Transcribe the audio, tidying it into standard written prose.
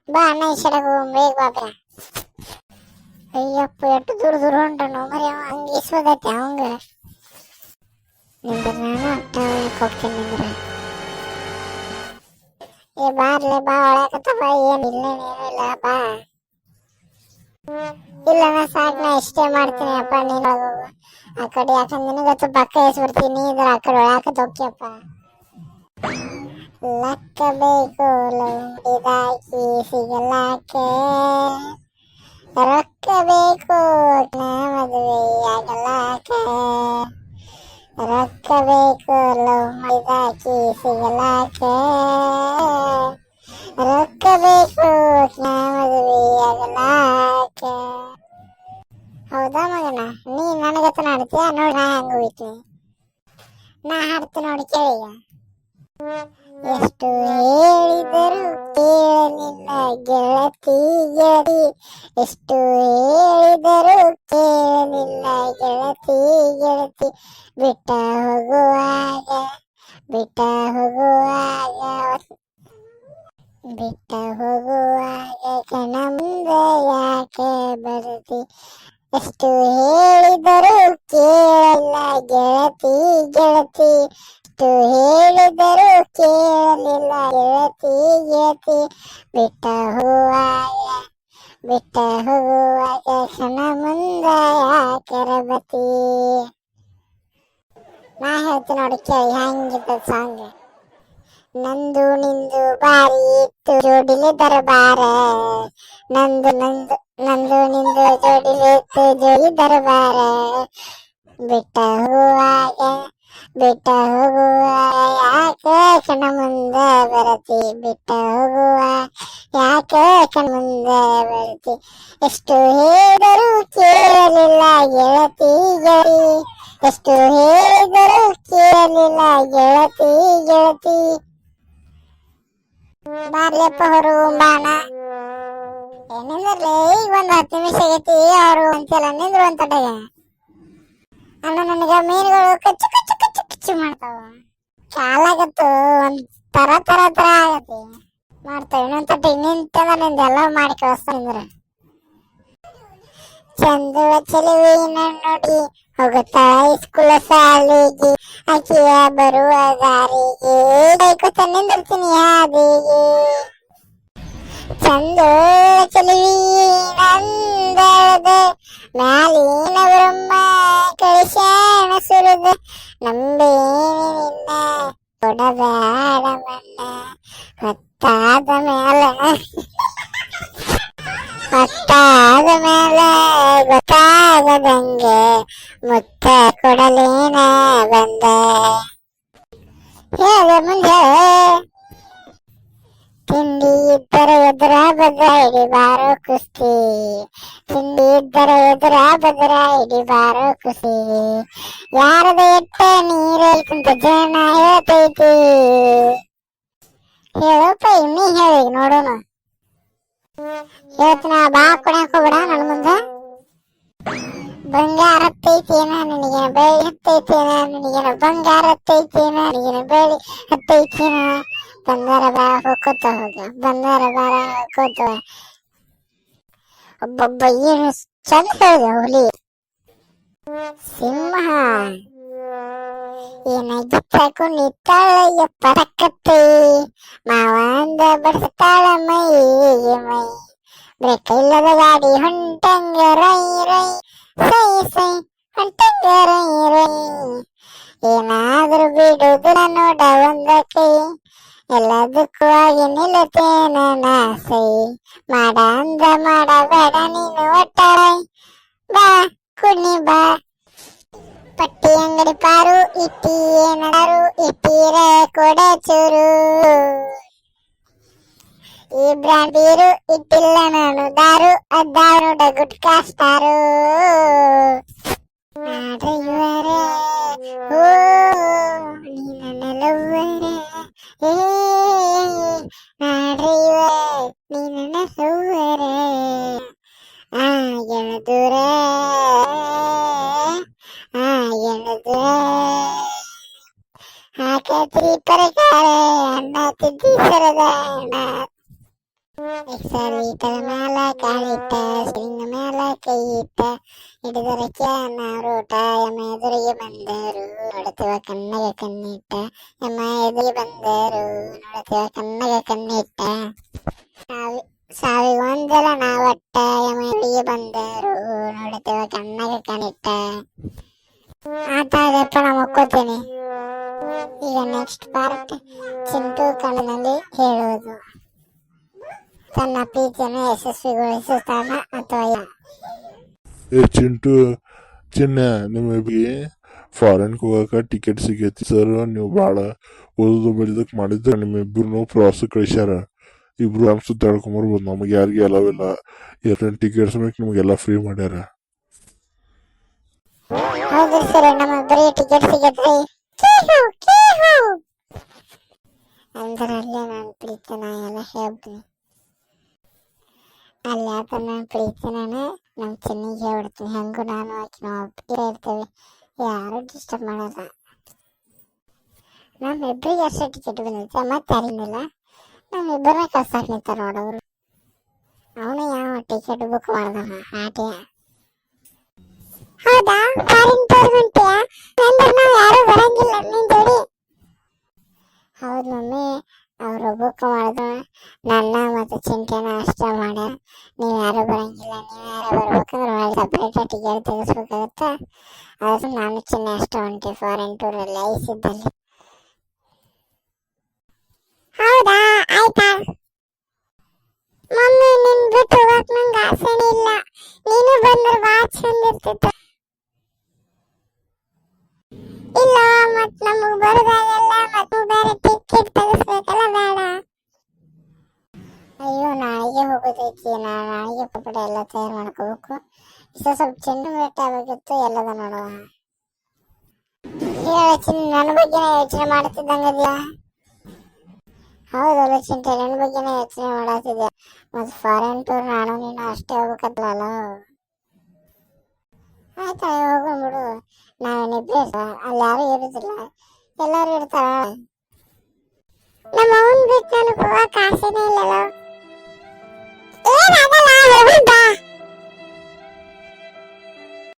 ಬಾ ಅಣ್ಣ ಈ ಸಡಗು ಬೇಗ ಬಾಬ್ರ. ಅಯ್ಯಪ್ಪ ಎಷ್ಟು ದೂರ ದೂರ ಹೊಂಟನು ಮರಿ ಅವ ಹಂಗೆ ಇಸ್ಬೋದೈತೆ ಅವಂಗ. ನಿಂದ್ರ ನಾನು ಹೋಗ್ತೀನಿ ನಿಂದ್ರ. ಏ ಬಾರ್ಲೆ ಬಾ ಒಳಕತ್ತ ಬಾ. ಏನಿಲ್ಲ ಏನಿಲ್ಲ ಬಾ. ಇಲ್ಲ ನಾ ಸಾಕು ನಾ ಇಷ್ಟೇ ಮಾಡ್ತೀನಿ ಅಪ್ಪ. ನೀನು ಆ ಕಡೆ ಯಾಕಂದ್ರೆ ನಿನಗತ್ತು ಪಕ್ಕ ಎಸ್ಬಿಡ್ತೀನಿ ಇದ್ರ ಆ ಕಡೆ ಒಳಕತ್ತ ಹೋಗ್ಯಪ್ಪ. ಲಕ್ಕ ಬೇಕು ಲೌಡಿದಾಕಿ ಸಿಗಲಾಕೆ, ರೊಕ್ಕ ಬೇಕು ಮದುವೆ ಆಗಲಾಕೆ, ರೊಕ್ಕ ಬೇಕು ಲವ್ ಮಾಡಿದಾಕಿ ಸಿಗಲಾಕೆ, ರೊಕ್ಕ ಬೇಕು ಮದುವೆ ಆಗಲಾಕೆ. ಹೌದಾ ಮಗನ, ನೀ ನನಗತ್ತ ಹಾಡ್ತೀಯ ನೋಡಿ. ನಾ ಹೆಂಗ ಹೋಯ್ತು ನಾ ಹಾಡ್ತೀನಿ ನೋಡಿ ಕೇಳಿಗ. ಎಷ್ಟು ಹೇಳಿದರು ಕೇಳಲಿಲ್ಲ ಗೆಳತಿ ಗೆಳತಿ, ಎಷ್ಟು ಹೇಳಿದರು ಕೇಳಲಿಲ್ಲ ಗೆಳತಿ ಗೆಳತಿ, ಬಿಟ್ಟ ಹೋಗುವಾಗ ಬಿಟ್ಟ ಹೋಗುವಾಗ ಬಿಟ್ಟ ಹೋಗುವಾಗ ಕಣ ಮುಂದೆ ಯಾಕೆ ಬರ್ತಿ, ಎಷ್ಟು ಹೇಳಿದರು ಕೇಳಲ್ಲ ಗೆಳತಿ ಗೆಳತಿ, ಎಷ್ಟು ಹೇಳಿದರು ಕೇಳಲಿಲ್ಲ ಗೆಳತಿ ಗೆಳತಿ, ಬಿಟ್ಟ ಹೋಗುವಾಗ ಕಣ ಮುಂದೆ ಯಾಕೆ ರಬತಿ. ನಾ ಹೇಳ್ತೀನಿ ನೋಡಿ ಕೇಳಿ ಹೆಂಗಿದ್ದ ಸಾಂಗ್. ನಂದು ನಿಂದು ಬಾರಿ ಇತ್ತು ಜೋಡಿಲೆ ದರಬಾರ, ನಂದು ನಂದು ನಂದು ನಿಂದು ಜೋಡಿಲೆ ಇತ್ತು ಜೋಡಿ ದರಬಾರ, ಬಿಟ್ಟ ಹೋಗುವಾಗ ಯಾಕೆ ಕಣ ಮುಂದೆ ಬರತಿ, ಬಿಟ್ಟ ಹೋಗುವ ಯಾಕೆ ಕಣ ಮುಂದೆ ಬರತಿ, ಎಷ್ಟು ಹೇಳಿದರು ಕೇಳಲಿಲ್ಲ ಗೆಳತಿ ಗೆಳತಿ, ಎಷ್ಟು ಹೇಳಿದರು ಕೇಳಲಿಲ್ಲ ಗೆಳತಿ ಗೆಳತಿ. ಬಾರ್ಲೆಪ್ಪ ಹೊರು ಬಾಣ. ಏನಿಂದ್ರಲೇ ಈಗ ಒಂದು 10 ನಿಮಿಷ ಆಗೈತಿ ಅವರು ಅಂತೆಲ್ಲ ನಿಂದ್ರು ಅಂತಟಗ. ಅಣ್ಣ ನನಗೆ ಮೀನುಗಳು ಕಚ್ಚು ಕಚ್ಚು ಕಚ್ಚು ಕಚ್ಚು ಮಾಡ್ತಾವ. ಕಾಲಾಗತ್ತು ಒಂದ್ ತರ ತರ ತರ ಆಗತಿ ಮಾಡ್ತಾವ. ಇನ್ನೊಂದ್ ತಟ್ಟಿ ನಿಂತಂದ ನಿಂದೆಲ್ಲ ಮಾಡಿ ಕಳಿಸ್ತಾನಿಂದ್ರ. ಚಂದುಳ ಚೆಲುವಿನ ನೋಡಿ ಹೋಗುತ್ತಾಳ ಸ್ಕೂಲ ಶಾಲೆಗೆ, ಆಕೆಯ ಬರುವ ದಾರಿಗೆ ಕೈಕೊತ ನಿಂದಿರ್ತೀನಿ ಹಾದಿಗೆ. ಚಂದುಳ ಚೆಲುವಿನಂದಳದ ಮ್ಯಾಲಿನ ಬ್ರಹ್ಮ ಕಳಿಸ್ಯಾನ ಸುರಿದ, ನಂಬೇನಿ ನಿನ್ನ ಕೊಡಬೇಡ ಮಣ್ಣ, ಹೊತ್ತಾದ ಮೇಲೆ ಗೊತ್ತಾಗದಂಗೆ ಮುತ್ತ ಕೊಡಲೇನ ಬಂದೆ. ಹೇಳ ಮುಂದೆ ತಿಂಡಿ ಇದ್ದರ ಎದುರ ಬದ್ರ ಇಡಿ ಬಾರೋ ಕುಸ್ತಿ, ತಿಂಡಿ ಇದ್ದರ ಎದುರ ಬದ್ರ ಇಡಿ ಬಾರೋ ಕುಸ್ತಿ, ಯಾರದ ಎಟ್ಟ ನೀರಲ್ಲಿ ಕುಂತ ಜನ ಹೇಳ್ತೈತಿ. ಹೇಳಪ್ಪ ಇನ್ನೀ ಹೇಳಿ ನೋಡೋಣ. ಹೇಳ್ತಿನ ಬಾ ಕೊಡ್ಯಾಕ ಹೋಗ್ಬೇಡ ನನ್ನ ಮುಂದೆ. ಬಂಗಾರ ಹತ್ತೈತೇನ ನಿನಗೇನ ಬೆಳ್ಳಿ ಹತ್ತೈತೇನ ನಿನಗೇನ ಬಂಗಾರ ಹತ್ತೈತೇನ ನಿನಗೇನ ಬೆಳ್ಳಿ ಹತ್ತೈತೇನ, ಬಂದಾರ ಬರ ಹೋಗ್ಕೋತ ಹೋಗ ಬಂದಾರ ಬರ ಹೋಗ್ಕೋತ. ಒಬ್ಬೊಬ್ಬ ಏನು ಚಂದ ಹೇಳಿದೆ ಹುಲಿ. ಸಿಂಹ ಏನಾಗಿತ್ತಾಕು ನಿತ್ತಾಳ ಯಪ್ಪ ತಕ್ಕತ್ತೆ, ಮಾವಂದ ಬಡಿಸ್ತಾಳ ಮೈ ಮೈ, ಬ್ರೇಕ್ ಇಲ್ಲದ ಗಾಡಿ ಹೊಂಟಂಗ ರೈ ರೈ ಸೈ ಸೈ ಹೊಂಟಂಗ ರೈ ರೈ, ಏನಾದ್ರೂ ಬಿಡುದಿಲ್ಲ ನೋಡ ಒಂದ ಕೈ, ಎಲ್ಲದಕ್ಕೂ ಆಗಿ ನಿಲ್ಲತೇನ ನಾ ಸೈ, ಮಾಡ ಅಂದ ಮಾಡಬೇಡ ನೀನು ಒಟ್ಟಾರೈ, ಬಾ ಕುಣಿ ಬಾ. ಪಟ್ಟಿ ಅಂಗಡಿ ಪಾರು ಇಟ್ಟಿ ಏನಾರು ಇಟ್ಟಿರ ಕೊಡ ಚೂರು, ಈ ಬ್ರಾಂಡ್ ಬೀರು ಇಟ್ಟಿಲ್ಲ ನಾನು ದಾರು, ಅದ್ದಾವ ನೋಡ ಗುಟ್ಕಾ ಸ್ಟಾರು. ನಾಡ್ರಿವರೆ ಓ ನೀ ನನ್ನ ಲವ್ವರೆ, ಏ ನಾಡ್ರಿವರೆ ನೀ ನನ್ನ ಲವ್ವರೆ, ಎಣದೂರ ಎಣದೂರ ಹಾಕತ್ರಿ ಪರಕಾರ ಅಣ್ಣ ತಿದ್ದಿ ಸರದ ಅಣ್ಣ. ಸರಿತದ ಮ್ಯಾಲ ಕಾಲಿಟ್ಟ ಸಿಂಗ ಮ್ಯಾಲ ಕೈ ಇಟ್ಟ ಹಿಡಿದರ ಕ್ಯಾನ ರೋಟ ಎಮ್ಮ ಎದುರಿಗೆ ಬಂದರು ನೋಡುತ್ತೇವ ಕಣ್ಣಗ ಕಣ್ಣಿಟ್ಟ ಎಮ್ಮ ಎದುರಿಗೆ ಬಂದರು ನೋಡುತ್ತೇವ ಕಣ್ಣಗ ಕಣ್ಣಿಟ್ಟ ಸಾವಿಗೊಂದಲ ನಾವಟ್ಟ ಎಮ್ಮ ಎದುರಿಗೆ ಬಂದರು ನೋಡುತ್ತೇವ ಕಣ್ಣಗ ಕಣ್ಣಿಟ್ಟ ಆತಾಗಪ್ಪ ನಾ ಮಕ್ಕೋತೀನಿ. ಈಗ ನೆಕ್ಸ್ಟ್ ಪಾರ್ಟ್ ಚಿಂಟು ಕಣ್ಣಲ್ಲಿ ಹೇಳುವುದು. ತನ್ನ ಪ್ರೀತಿಯನ್ನು ಯಶಸ್ವಿಗೊಳಿಸುತ್ತಾನ ಅಥವಾ ಚಿಂಟು ಚಿನ್ನ ನಿಮಗೆ ಫಾರಿನ್ಗೆ ಹೋಗಕ್ಕೆ ಟಿಕೆಟ್ ಸಿಗೈತಿ ಸರ್, ನೀವು ಭಾಳ ಓದೋದು ಬೆಳೆದಕ್ಕೆ ಮಾಡಿದ್ರೆ ನಿಮ್ಮಿಬ್ಬರು ಪ್ರವಾಸಕ್ಕೆ ಕಳಿಸ್ಯಾರ. ಇಬ್ರು ಆರಾಮ್ ಸುತ್ತಾಡ್ಕೊಂಬರ್ಬೋದು. ನಮಗೆ ಯಾರಿಗೆ ಅಲವಿಲ್ಲ, ಏರ್ಲೈನ್ ಟಿಕೆಟ್ಸ್ ಬೇಕು ನಿಮಗೆಲ್ಲ ಫ್ರೀ ಮಾಡ್ಯಾರ. ಹೌದು ಸರ್, ನಮ್ಮಿಬ್ಬರಿಗೆ ಟಿಕೆಟ್ ಸಿಗತ್ರಿ ಅಂದ್ರಲ್ಲೇ ನನ್ನ ಪ್ರೀತಿ ನಾ ಎಲ್ಲ ಹೇಳ್ತೀನಿ. ಅಲ್ಲಿ ಆತ ನನ್ನ ಪ್ರೀತಿ ನಾನು ನಮ್ಮ ಚೆನ್ನಿಗೆ ಹೇಳ್ಬಿಡ್ತೀನಿ. ಹೆಂಗು ನಾನು ಆಕಿ ನಾವು ಒಪ್ಪಿಗೆ ಇರ್ತೇವೆ, ಯಾರು ಡಿಸ್ಟರ್ಬ್ ಮಾಡಲ್ಲ. ನಮ್ಮಿಬ್ಬರಿಗೆ ಅಷ್ಟೇ ಟಿಕೆಟ್ ಬಂದೈತೆ, ಮತ್ತೆ ಯಾರಿಗಿಲ್ಲ. ನಮ್ಮಿಬ್ಬರನ್ನ ಕಳ್ಸಕ್ಕೆ ನಿಂತಾರ ನೋಡೋರು. ಅವನು ಯಾವ ಟಿಕೆಟ್ ಬುಕ್ ಮಾಡ್ದವ ಆಟೆ. ಹೌದಾ, ಫಾರಿನ್ ಟೂರ್ ಹೊಂಟಿಯಾ? ಅಂದ್ರೆ ನಾವು ಯಾರು ಬರಂಗಿಲ್ಲ ನಿನ್ ಜೋಡಿ. ಹೌದು ಮಮ್ಮಿ, ಅವರು ಬುಕ್ ಮಾಡಿದ್ರು, ನನ್ನ ಮತ್ತು ಚಿಂಟೆನ ಅಷ್ಟ ಮಾಡ್ಯಾರ. ನೀವು ಯಾರು ಬರಂಗಿಲ್ಲ, ನೀವು ಯಾರು ಬರ್ಬೇಕಂದ್ರೆ ಒಳ್ಳೆ ಸಪ್ರೇಟ್ ಟಿಕೆಟ್ ತೆಗಿಸ್ಬೇಕಾಗತ್ತೆ. ಆದ್ರೆ ನಾನು ಚಿನ್ನ ಅಷ್ಟ ಹೊಂಟಿ ಫಾರಿನ್ ಟೂರಲ್ಲಿ ಐಸಿದ್ದಲ್ಲಿ. ಹೌದಾ, ಆಯ್ತಾ ಮಮ್ಮಿ, ನಿನ್ ಬಿಟ್ಟು ಹೋಗಕ್ ನಂಗೆ ಆಸೆನೇ ಇಲ್ಲ. ನೀನು ಬಂದ್ರೆ ಭಾಳ ಚಂದ ಇರ್ತಿತ್ತು. ಇಲ್ಲ, ಮತ್ ನಮಗ್ ಬರೋದಾಗೆಲ್ಲ ಮತ್ತು ಬೇರೆ ಟಿಕೆಟ್ ತೆಗಿಸ್ಬೇಕಲ್ಲ, ಬೇಡ. ಅಯ್ಯೋ, ನಾಳೆಗೆ ಹೋಗೋದೈತಿ. ನಾಳೆಗೆ ಪಪ್ಪಟ ಎಲ್ಲ ತಯಾರು ಮಾಡ್ಕೋಬೇಕು. ಸ್ವಲ್ಪ ಚೆಂಡು ಭೇಟಿ ಆಗಬೇಕಿತ್ತು, ಎಲ್ಲದ ನೋಡುವ. ಹೇಳ ಚಿನ್ನ, ನನ್ನ ಬಗ್ಗೆನೇ ಯೋಚನೆ ಮಾಡ್ತಿದ್ದಂಗದ್ಯಾ? ಹೌದಲ್ಲ ಚಿಂಟೆ, ನನ್ನ ಬಗ್ಗೆನೇ ಯೋಚನೆ ಮಾಡತ್ತಿದ್ಯಾ? ಮತ್ತು ಫಾರಿನ್ ಟೂರ್ ನಾನು ನೀನು ಅಷ್ಟೇ ಹೋಗ್ಬೇಕತ್ತಲ್ಲ. ಆಯ್ತಾ, ಹೋಗ್ಬಿಡು. ನಾವೇನಿಬ್ರೇ, ಅಲ್ಲಿ ಯಾರು ಇರುದಿಲ್ಲ, ಎಲ್ಲಾರು ಇರ್ತಾರ. ನಮ್ಮ ಅವನ್ ಬಿಟ್ಟು ನನಗೆ ಹೋಗಕ್ಕೆ ಆಸೆನೇ ಇಲ್ಲಲ್ಲ. ಏನಾಗಲ್ಲ,